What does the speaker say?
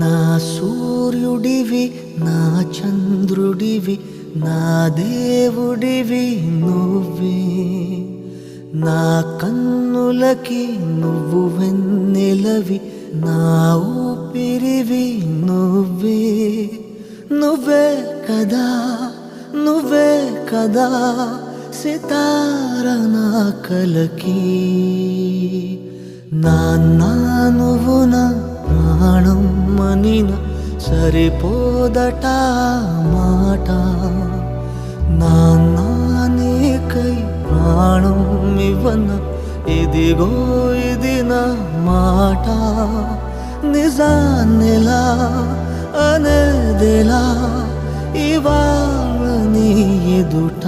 నా సూర్యుడివి నా చంద్రుడివి నా దేవుడివి నువ్వే నా కన్నులకి నువ్వు వెన్నెలవి నా ఊపిరివి నువ్వే నువ్వే కదా నువ్వే కదా సితార నా కలకి నాన్నా నువ్వు నా ప్రాణం మనిన సరిపోదట మాట నాన్నా నీకై ప్రాణం ఇవ్వన ఇదిగో ఇది నా మాట నిజాన్నెలా అనేదెలా ఇవాళ నీ ఎదుట